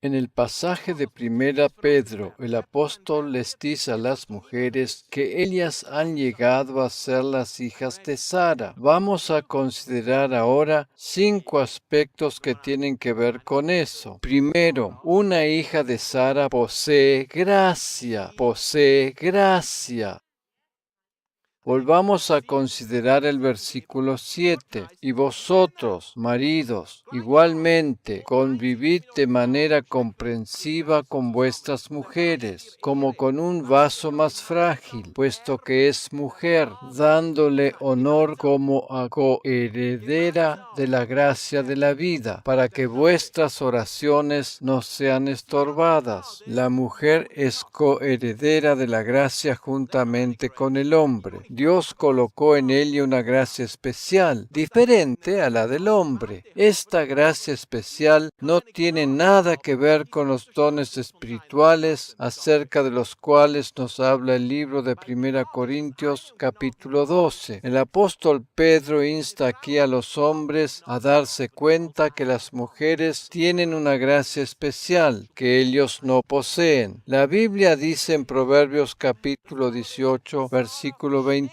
En el pasaje de Primera Pedro, el apóstol les dice a las mujeres que ellas han llegado a ser las hijas de Sara. Vamos a considerar ahora 5 aspectos que tienen que ver con eso. Primero, una hija de Sara posee gracia, posee gracia. Volvamos a considerar el versículo 7. Y vosotros, maridos, igualmente, convivid de manera comprensiva con vuestras mujeres, como con un vaso más frágil, puesto que es mujer, dándole honor como a coheredera de la gracia de la vida, para que vuestras oraciones no sean estorbadas. La mujer es coheredera de la gracia juntamente con el hombre. Dios colocó en ella una gracia especial, diferente a la del hombre. Esta gracia especial no tiene nada que ver con los dones espirituales acerca de los cuales nos habla el libro de 1 Corintios capítulo 12. El apóstol Pedro insta aquí a los hombres a darse cuenta que las mujeres tienen una gracia especial que ellos no poseen. La Biblia dice en Proverbios capítulo 18, versículo 22,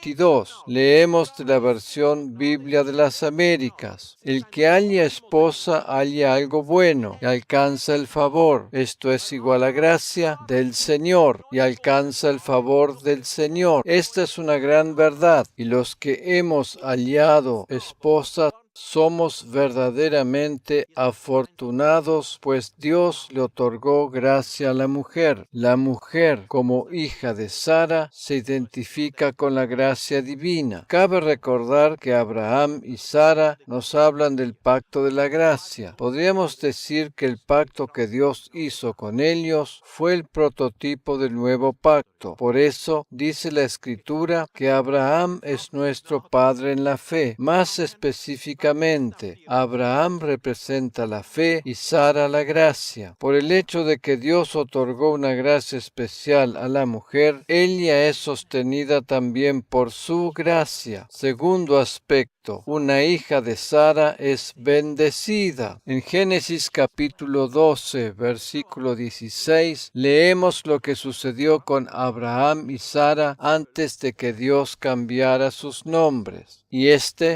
leemos de la versión Biblia de las Américas: el que halla esposa halla algo bueno y alcanza el favor. Esto es igual a gracia del Señor y alcanza el favor del Señor. Esta es una gran verdad, y los que hemos hallado esposa somos verdaderamente afortunados, pues Dios le otorgó gracia a la mujer. La mujer, como hija de Sara, se identifica con la gracia divina. Cabe recordar que Abraham y Sara nos hablan del pacto de la gracia. Podríamos decir que el pacto que Dios hizo con ellos fue el prototipo del nuevo pacto. Por eso dice la Escritura que Abraham es nuestro padre en la fe. Más específicamente, Abraham representa la fe y Sara la gracia. Por el hecho de que Dios otorgó una gracia especial a la mujer, ella es sostenida también por su gracia. Segundo aspecto, una hija de Sara es bendecida. En Génesis capítulo 12, versículo 16, leemos lo que sucedió con Abraham y Sara antes de que Dios cambiara sus nombres. Y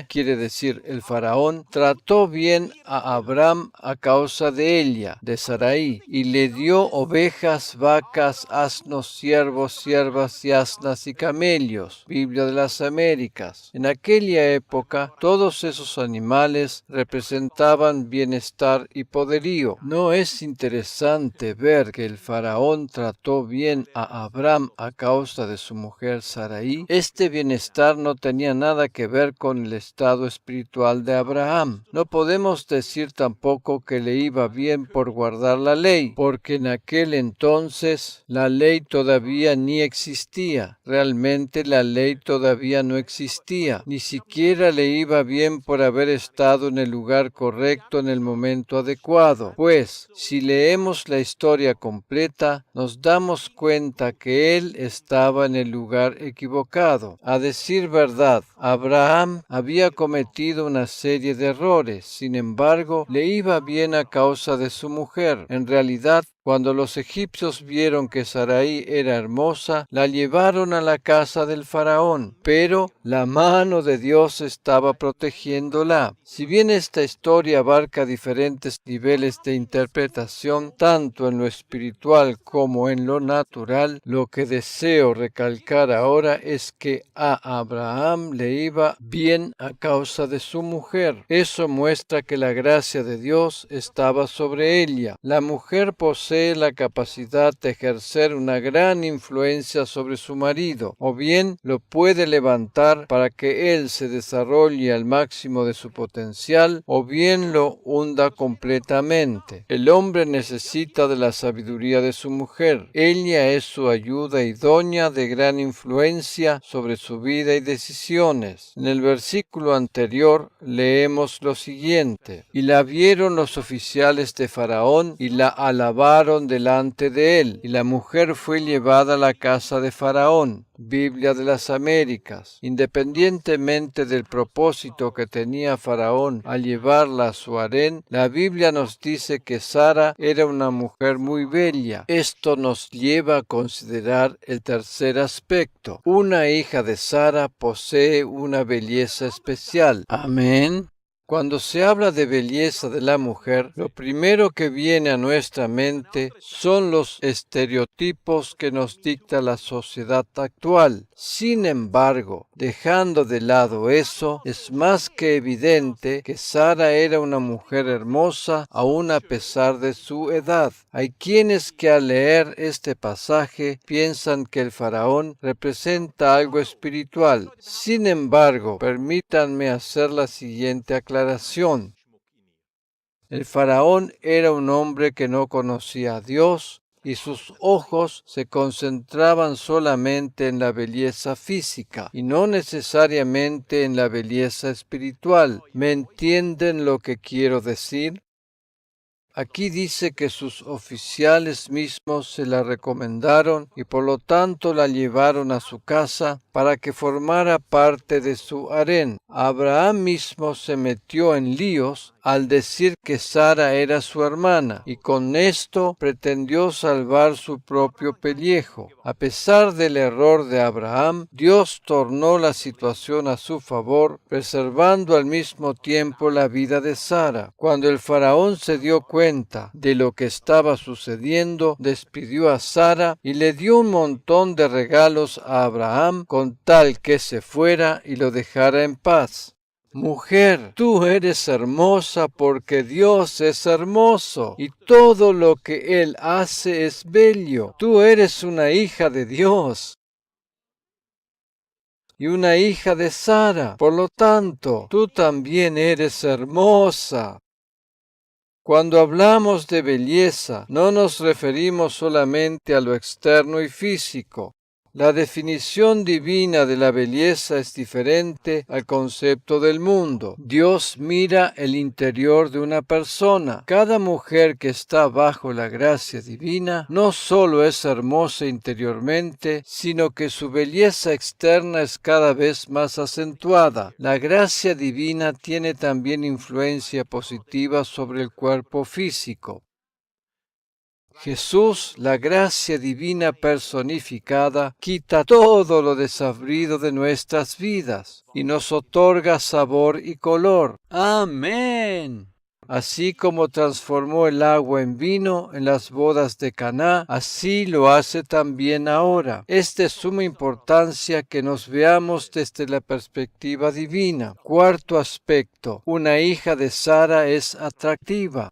quiere decir el faraón, trató bien a Abraham a causa de ella, de Sarai, y le dio ovejas, vacas, asnos, siervos, siervas y asnas y camellos. Biblia de las Américas. En aquella época, todos esos animales representaban bienestar y poderío. ¿No es interesante ver que el faraón trató bien a Abraham a causa de su mujer Sarai? Este bienestar no tenía nada que ver con el estado espiritual de Abraham. No podemos decir tampoco que le iba bien por guardar la ley, porque en aquel entonces la ley todavía ni existía. Realmente la ley todavía no existía. Ni siquiera le iba bien por haber estado en el lugar correcto en el momento adecuado. Pues, si leemos la historia completa, nos damos cuenta que él estaba en el lugar equivocado. A decir verdad, Abraham había cometido una serie de errores. Sin embargo, le iba bien a causa de su mujer. En realidad, cuando los egipcios vieron que Sarai era hermosa, la llevaron a la casa del faraón, pero la mano de Dios estaba protegiéndola. Si bien esta historia abarca diferentes niveles de interpretación, tanto en lo espiritual como en lo natural, lo que deseo recalcar ahora es que a Abraham le iba bien a causa de su mujer. Eso muestra que la gracia de Dios estaba sobre ella. La mujer posee la capacidad de ejercer una gran influencia sobre su marido, o bien lo puede levantar para que él se desarrolle al máximo de su potencial, o bien lo hunda completamente. El hombre necesita de la sabiduría de su mujer. Ella es su ayuda idónea de gran influencia sobre su vida y decisiones. En el versículo anterior leemos lo siguiente: y la vieron los oficiales de Faraón y la alabaron llevaron delante de él, y la mujer fue llevada a la casa de Faraón. Biblia de las Américas. Independientemente del propósito que tenía Faraón al llevarla a su harén, la Biblia nos dice que Sara era una mujer muy bella. Esto nos lleva a considerar el tercer aspecto. Una hija de Sara posee una belleza especial. Amén. Cuando se habla de belleza de la mujer, lo primero que viene a nuestra mente son los estereotipos que nos dicta la sociedad actual. Sin embargo, dejando de lado eso, es más que evidente que Sara era una mujer hermosa aún a pesar de su edad. Hay quienes que al leer este pasaje piensan que el faraón representa algo espiritual. Sin embargo, permítanme hacer la siguiente aclaración. El faraón era un hombre que no conocía a Dios y sus ojos se concentraban solamente en la belleza física y no necesariamente en la belleza espiritual. ¿Me entienden lo que quiero decir? Aquí dice que sus oficiales mismos se la recomendaron y por lo tanto la llevaron a su casa para que formara parte de su harén. Abraham mismo se metió en líos al decir que Sara era su hermana y con esto pretendió salvar su propio pellejo. A pesar del error de Abraham, Dios tornó la situación a su favor, preservando al mismo tiempo la vida de Sara. Cuando el faraón se dio cuenta de lo que estaba sucediendo, despidió a Sara y le dio un montón de regalos a Abraham con tal que se fuera y lo dejara en paz. Mujer, tú eres hermosa porque Dios es hermoso y todo lo que Él hace es bello. Tú eres una hija de Dios y una hija de Sara. Por lo tanto, tú también eres hermosa. Cuando hablamos de belleza, no nos referimos solamente a lo externo y físico. La definición divina de la belleza es diferente al concepto del mundo. Dios mira el interior de una persona. Cada mujer que está bajo la gracia divina no solo es hermosa interiormente, sino que su belleza externa es cada vez más acentuada. La gracia divina tiene también influencia positiva sobre el cuerpo físico. Jesús, la gracia divina personificada, quita todo lo desabrido de nuestras vidas y nos otorga sabor y color. Amén. Así como transformó el agua en vino en las bodas de Caná, así lo hace también ahora. Es de suma importancia que nos veamos desde la perspectiva divina. Cuarto aspecto, una hija de Sara es atractiva.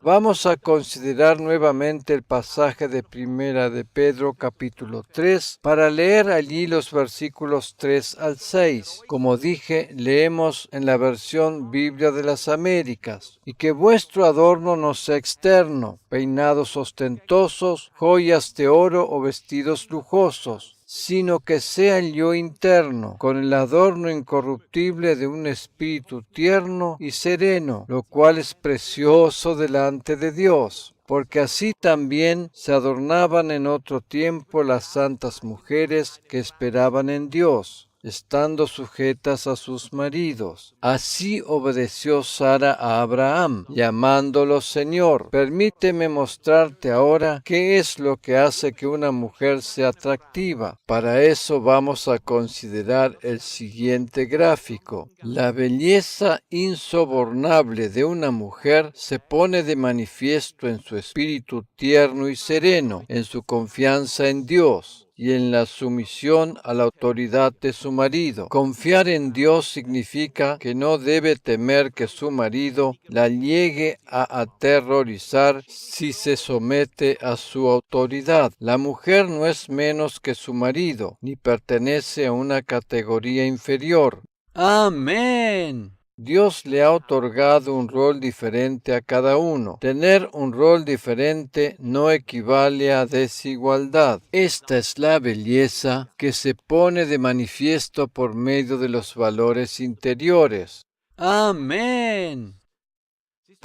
Vamos a considerar nuevamente el pasaje de Primera de Pedro capítulo 3 para leer allí los versículos 3 al 6. Como dije, leemos en la versión Biblia de las Américas. Y que vuestro adorno no sea externo, peinados ostentosos, joyas de oro o vestidos lujosos, sino que sea el yo interno, con el adorno incorruptible de un espíritu tierno y sereno, lo cual es precioso delante de Dios. Porque así también se adornaban en otro tiempo las santas mujeres que esperaban en Dios, estando sujetas a sus maridos. Así obedeció Sara a Abraham, llamándolo Señor. Permíteme mostrarte ahora qué es lo que hace que una mujer sea atractiva. Para eso vamos a considerar el siguiente gráfico. La belleza insobornable de una mujer se pone de manifiesto en su espíritu tierno y sereno, en su confianza en Dios y en la sumisión a la autoridad de su marido. Confiar en Dios significa que no debe temer que su marido la llegue a aterrorizar si se somete a su autoridad. La mujer no es menos que su marido, ni pertenece a una categoría inferior. Amén. Dios le ha otorgado un rol diferente a cada uno. Tener un rol diferente no equivale a desigualdad. Esta es la belleza que se pone de manifiesto por medio de los valores interiores. Amén.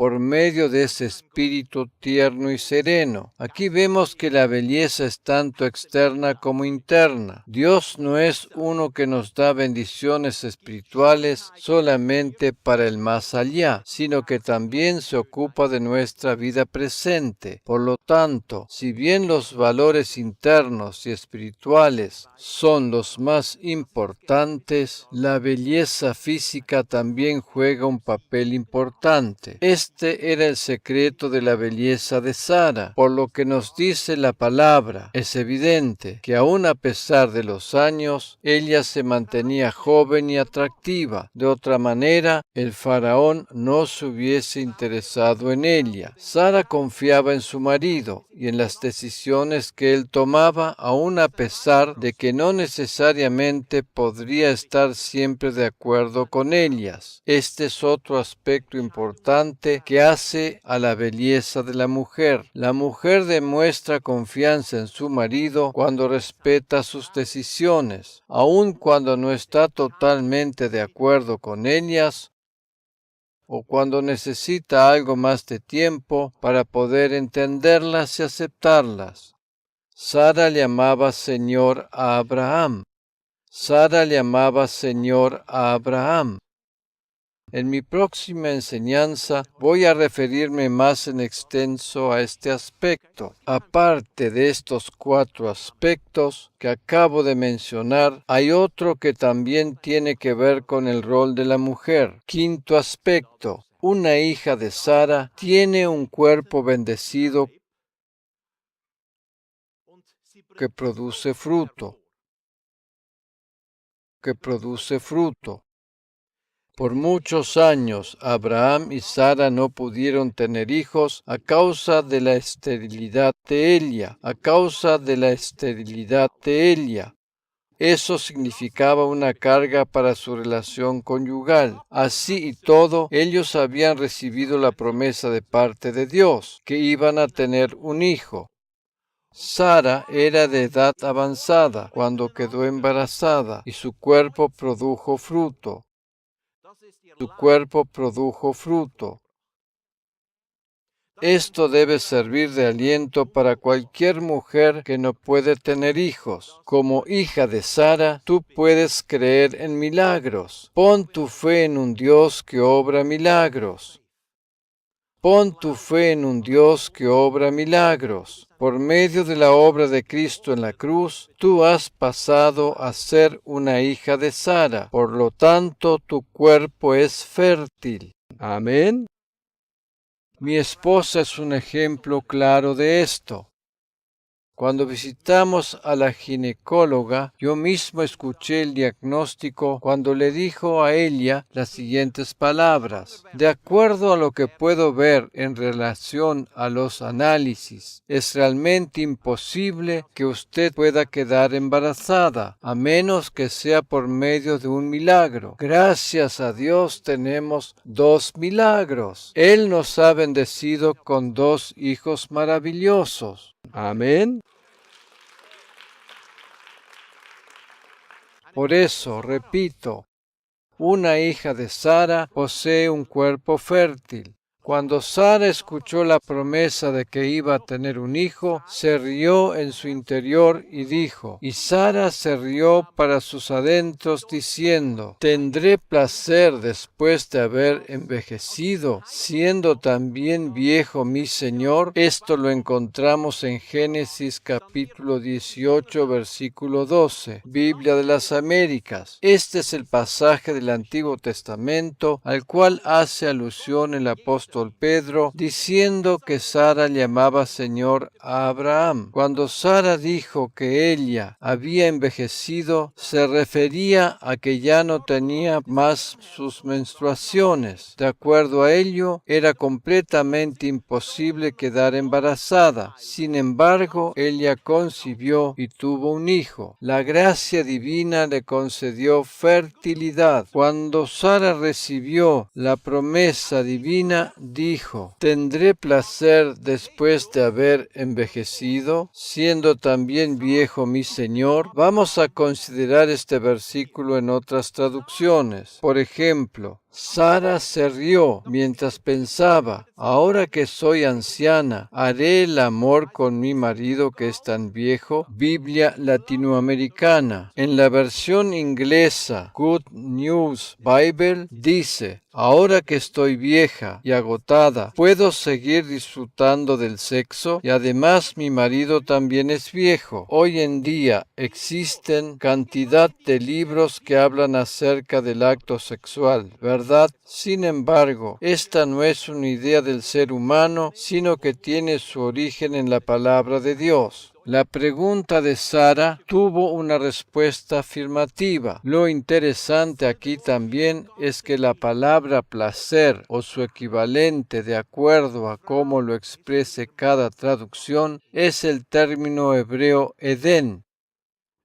por medio de ese espíritu tierno y sereno. Aquí vemos que la belleza es tanto externa como interna. Dios no es uno que nos da bendiciones espirituales solamente para el más allá, sino que también se ocupa de nuestra vida presente. Por lo tanto, si bien los valores internos y espirituales son los más importantes, la belleza física también juega un papel importante. Este era el secreto de la belleza de Sara, por lo que nos dice la palabra. Es evidente que aun a pesar de los años, ella se mantenía joven y atractiva. De otra manera, el faraón no se hubiese interesado en ella. Sara confiaba en su marido y en las decisiones que él tomaba, aun a pesar de que no necesariamente podría estar siempre de acuerdo con ellas. Este es otro aspecto importante que hace a la belleza de la mujer. La mujer demuestra confianza en su marido cuando respeta sus decisiones, aun cuando no está totalmente de acuerdo con ellas o cuando necesita algo más de tiempo para poder entenderlas y aceptarlas. Sara le llamaba Señor a Abraham. Sara le llamaba Señor a Abraham. En mi próxima enseñanza voy a referirme más en extenso a este aspecto. Aparte de estos 4 aspectos que acabo de mencionar, hay otro que también tiene que ver con el rol de la mujer. 5º aspecto. Una hija de Sara tiene un cuerpo bendecido que produce fruto. Por muchos años, Abraham y Sara no pudieron tener hijos a causa de la esterilidad de Elia. Eso significaba una carga para su relación conyugal. Así y todo, ellos habían recibido la promesa de parte de Dios, que iban a tener un hijo. Sara era de edad avanzada cuando quedó embarazada y su cuerpo produjo fruto. Esto debe servir de aliento para cualquier mujer que no puede tener hijos. Como hija de Sara, tú puedes creer en milagros. Pon tu fe en un Dios que obra milagros. Por medio de la obra de Cristo en la cruz, tú has pasado a ser una hija de Sara. Por lo tanto, tu cuerpo es fértil. Amén. Mi esposa es un ejemplo claro de esto. Cuando visitamos a la ginecóloga, yo mismo escuché el diagnóstico cuando le dijo a ella las siguientes palabras. De acuerdo a lo que puedo ver en relación a los análisis, es realmente imposible que usted pueda quedar embarazada, a menos que sea por medio de un milagro. Gracias a Dios tenemos 2 milagros. Él nos ha bendecido con 2 hijos maravillosos. Amén. Por eso, repito, una hija de Sara posee un cuerpo fértil. Cuando Sara escuchó la promesa de que iba a tener un hijo, se rió en su interior y dijo, y Sara se rió para sus adentros diciendo, ¿tendré placer después de haber envejecido, siendo también viejo mi Señor? Esto lo encontramos en Génesis capítulo 18, versículo 12, Biblia de las Américas. Este es el pasaje del Antiguo Testamento al cual hace alusión el apóstol Pedro, diciendo que Sara llamaba Señor a Abraham. Cuando Sara dijo que ella había envejecido, se refería a que ya no tenía más sus menstruaciones. De acuerdo a ello, era completamente imposible quedar embarazada. Sin embargo, ella concibió y tuvo un hijo. La gracia divina le concedió fertilidad. Cuando Sara recibió la promesa divina, dijo, ¿tendré placer después de haber envejecido, siendo también viejo mi Señor? Vamos a considerar este versículo en otras traducciones. Por ejemplo, Sara se rió mientras pensaba, ahora que soy anciana, ¿haré el amor con mi marido que es tan viejo? Biblia latinoamericana. En la versión inglesa, Good News Bible, dice, ahora que estoy vieja y agotada, ¿puedo seguir disfrutando del sexo? Y además mi marido también es viejo. Hoy en día existen cantidad de libros que hablan acerca del acto sexual, ¿verdad? Sin embargo, esta no es una idea del ser humano, sino que tiene su origen en la palabra de Dios. La pregunta de Sara tuvo una respuesta afirmativa. Lo interesante aquí también es que la palabra placer o su equivalente de acuerdo a cómo lo exprese cada traducción es el término hebreo Edén,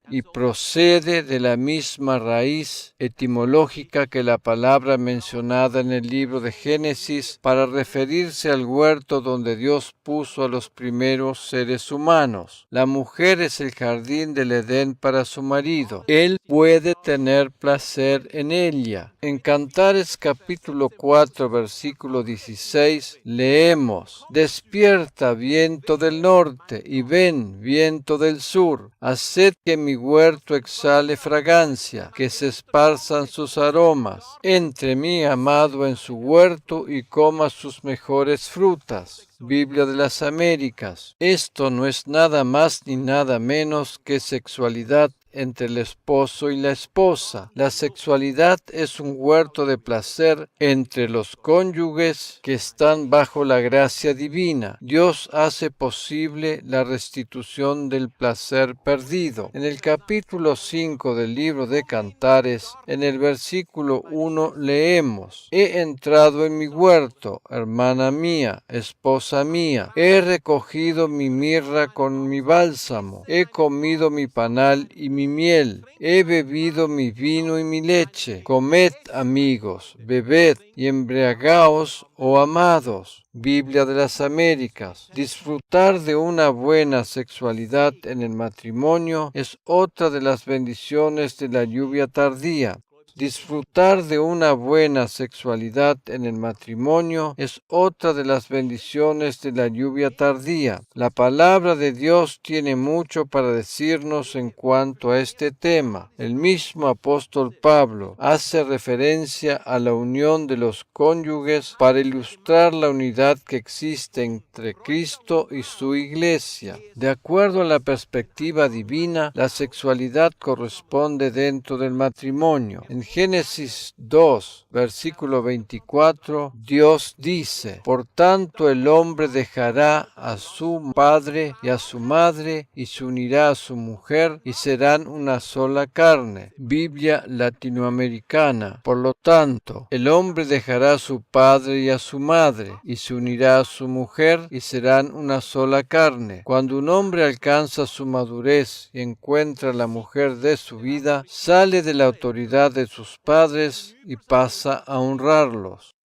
y procede de la misma raíz etimológica que la palabra mencionada en el libro de Génesis para referirse al huerto donde Dios puso a los primeros seres humanos. La mujer es el jardín del Edén para su marido. Él puede tener placer en ella. En Cantares capítulo 4 versículo 16 leemos: Despierta, viento del norte, y ven, viento del sur, haced que mi huerto exhale fragancia, que se esparzan sus aromas. Entre mi amado en su huerto y coma sus mejores frutas. Biblia de las Américas. Esto no es nada más ni nada menos que sexualidad entre el esposo y la esposa. La sexualidad es un huerto de placer entre los cónyuges que están bajo la gracia divina. Dios hace posible la restitución del placer perdido. En el capítulo 5 del libro de Cantares, en el versículo 1 leemos: He entrado en mi huerto, hermana mía, esposa mía. He recogido mi mirra con mi bálsamo. He comido mi panal y mi miel. He bebido mi vino y mi leche. Comed, amigos, bebed y embriagaos, oh amados. Biblia de las Américas. Disfrutar de una buena sexualidad en el matrimonio es otra de las bendiciones de la lluvia tardía. Disfrutar de una buena sexualidad en el matrimonio es otra de las bendiciones de la lluvia tardía. La palabra de Dios tiene mucho para decirnos en cuanto a este tema. El mismo apóstol Pablo hace referencia a la unión de los cónyuges para ilustrar la unidad que existe entre Cristo y su iglesia. De acuerdo a la perspectiva divina, la sexualidad corresponde dentro del matrimonio. En Génesis 2, versículo 24, Dios dice: Por tanto el hombre dejará a su padre y a su madre y se unirá a su mujer y serán una sola carne. Biblia latinoamericana. Por lo tanto, el hombre dejará a su padre y a su madre y se unirá a su mujer y serán una sola carne. Cuando un hombre alcanza su madurez y encuentra la mujer de su vida, sale de la autoridad de sus padres y pasa a honrarlos.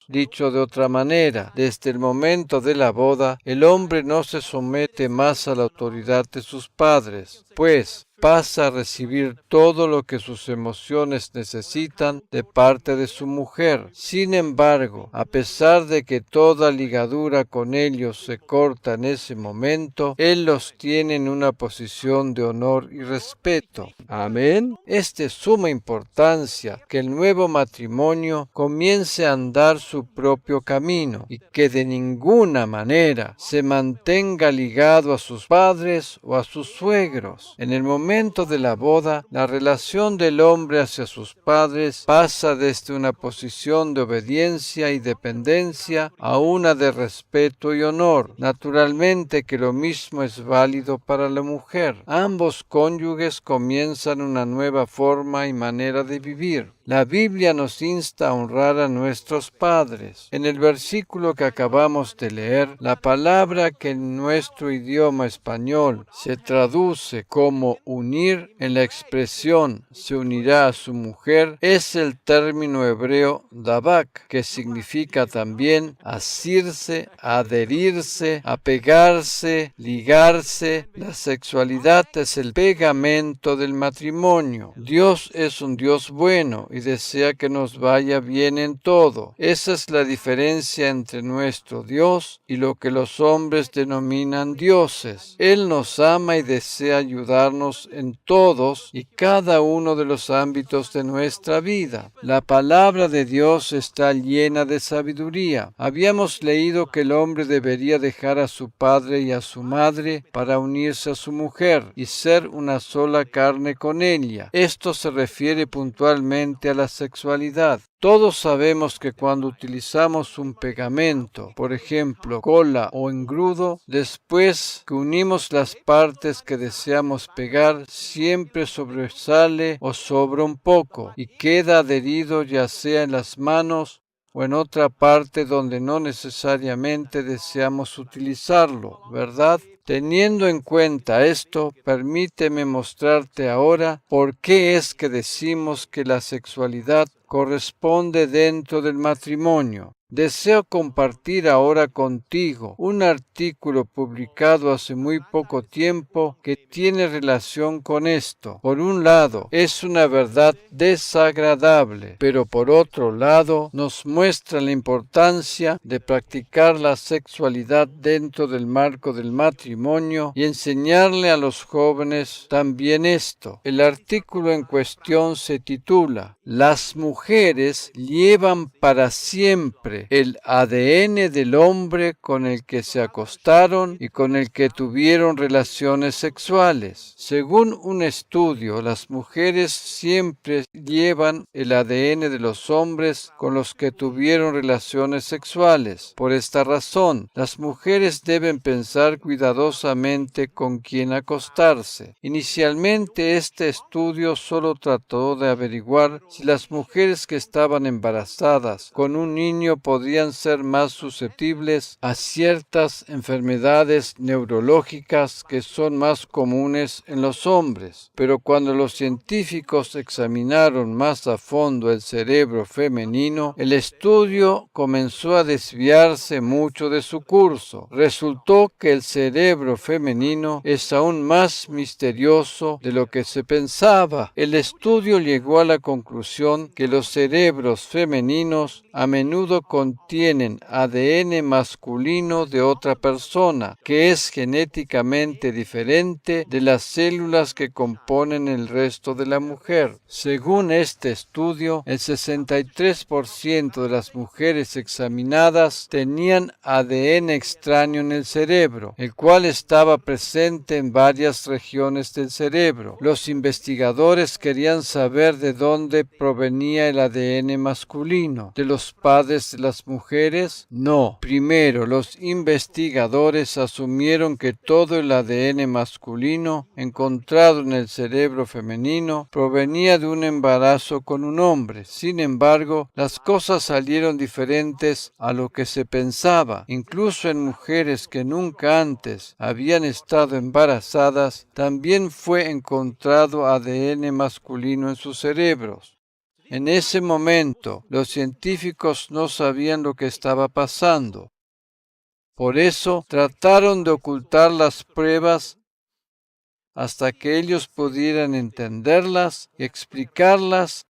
Dicho de otra manera, desde el momento de la boda, el hombre no se somete más a la autoridad de sus padres, pues pasa a recibir todo lo que sus emociones necesitan de parte de su mujer. Sin embargo, a pesar de que toda ligadura con ellos se corta en ese momento, él los tiene en una posición de honor y respeto. Amén. Es de suma importancia que el nuevo matrimonio comience a andar su propio camino y que de ninguna manera se mantenga ligado a sus padres o a sus suegros. En el momento de la boda, la relación del hombre hacia sus padres pasa desde una posición de obediencia y dependencia a una de respeto y honor. Naturalmente que lo mismo es válido para la mujer. Ambos cónyuges comienzan una nueva forma y manera de vivir. La Biblia nos insta a honrar a nuestros padres. En el versículo que acabamos de leer, la palabra que en nuestro idioma español se traduce como unir, en la expresión se unirá a su mujer, es el término hebreo dabak, que significa también asirse, adherirse, apegarse, ligarse. La sexualidad es el pegamento del matrimonio. Dios es un Dios bueno y desea que nos vaya bien en todo. Esa es la diferencia entre nuestro Dios y lo que los hombres denominan dioses. Él nos ama y desea ayudarnos en todos y cada uno de los ámbitos de nuestra vida. La palabra de Dios está llena de sabiduría. Habíamos leído que el hombre debería dejar a su padre y a su madre para unirse a su mujer y ser una sola carne con ella. Esto se refiere puntualmente a la sexualidad. Todos sabemos que cuando utilizamos un pegamento, por ejemplo, cola o engrudo, después que unimos las partes que deseamos pegar, siempre sobresale o sobra un poco y queda adherido ya sea en las manos o en otra parte donde no necesariamente deseamos utilizarlo, ¿verdad? Teniendo en cuenta esto, permíteme mostrarte ahora por qué es que decimos que la sexualidad corresponde dentro del matrimonio. Deseo compartir ahora contigo un artículo publicado hace muy poco tiempo que tiene relación con esto. Por un lado, es una verdad desagradable, pero por otro lado, nos muestra la importancia de practicar la sexualidad dentro del marco del matrimonio y enseñarle a los jóvenes también esto. El artículo en cuestión se titula "Las mujeres llevan para siempre el ADN del hombre con el que se acostaron y con el que tuvieron relaciones sexuales". Según un estudio, las mujeres siempre llevan el ADN de los hombres con los que tuvieron relaciones sexuales. Por esta razón, las mujeres deben pensar cuidadosamente con quién acostarse. Inicialmente, este estudio solo trató de averiguar si las mujeres que estaban embarazadas con un niño podían ser más susceptibles a ciertas enfermedades neurológicas que son más comunes en los hombres. Pero cuando los científicos examinaron más a fondo el cerebro femenino, el estudio comenzó a desviarse mucho de su curso. Resultó que el cerebro femenino es aún más misterioso de lo que se pensaba. El estudio llegó a la conclusión que los cerebros femeninos a menudo contienen ADN masculino de otra persona, que es genéticamente diferente de las células que componen el resto de la mujer. Según este estudio, el 63% de las mujeres examinadas tenían ADN extraño en el cerebro, el cual estaba presente en varias regiones del cerebro. Los investigadores querían saber de dónde provenía el ADN masculino. ¿De los padres de las mujeres? No. Primero, los investigadores asumieron que todo el ADN masculino encontrado en el cerebro femenino provenía de un embarazo con un hombre. Sin embargo, las cosas salieron diferentes a lo que se pensaba. Incluso en mujeres que nunca antes habían estado embarazadas, también fue encontrado ADN masculino en sus cerebros. En ese momento, los científicos no sabían lo que estaba pasando. Por eso, trataron de ocultar las pruebas hasta que ellos pudieran entenderlas y explicarlas,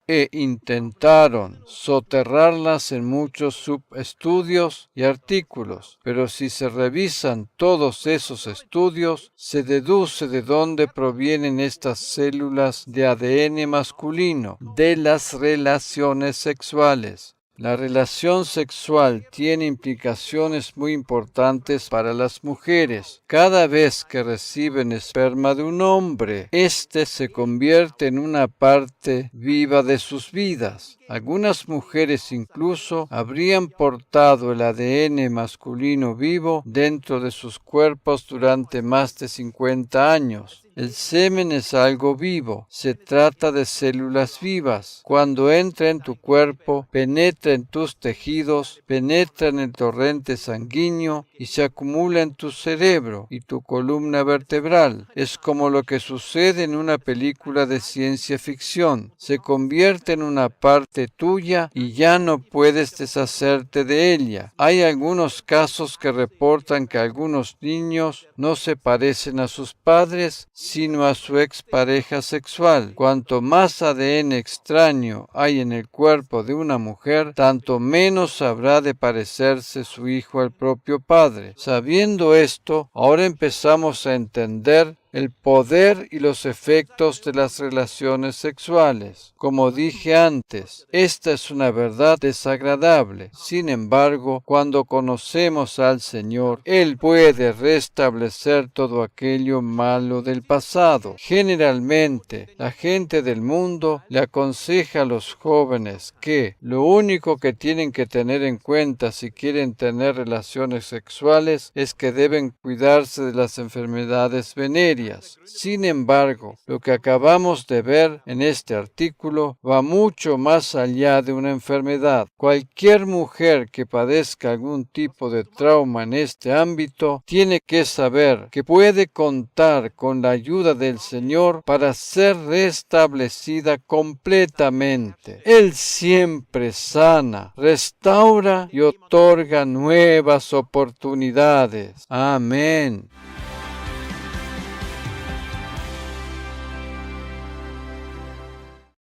e intentaron soterrarlas en muchos subestudios y artículos. Pero si se revisan todos esos estudios, se deduce de dónde provienen estas células de ADN masculino, de las relaciones sexuales. La relación sexual tiene implicaciones muy importantes para las mujeres. Cada vez que reciben esperma de un hombre, éste se convierte en una parte viva de sus vidas. Algunas mujeres incluso habrían portado el ADN masculino vivo dentro de sus cuerpos durante más de 50 años. El semen es algo vivo, se trata de células vivas. Cuando entra en tu cuerpo, penetra en tus tejidos, penetra en el torrente sanguíneo y se acumula en tu cerebro y tu columna vertebral. Es como lo que sucede en una película de ciencia ficción. Se convierte en una parte tuya y ya no puedes deshacerte de ella. Hay algunos casos que reportan que algunos niños no se parecen a sus padres. sino a su expareja sexual. Cuanto más ADN extraño hay en el cuerpo de una mujer, tanto menos habrá de parecerse su hijo al propio padre. Sabiendo esto, ahora empezamos a entender el poder y los efectos de las relaciones sexuales. Como dije antes, esta es una verdad desagradable. Sin embargo, cuando conocemos al Señor, Él puede restablecer todo aquello malo del pasado. Generalmente, la gente del mundo le aconseja a los jóvenes que lo único que tienen que tener en cuenta si quieren tener relaciones sexuales es que deben cuidarse de las enfermedades venéreas. Sin embargo, lo que acabamos de ver en este artículo va mucho más allá de una enfermedad. Cualquier mujer que padezca algún tipo de trauma en este ámbito tiene que saber que puede contar con la ayuda del Señor para ser restablecida completamente. Él siempre sana, restaura y otorga nuevas oportunidades. Amén.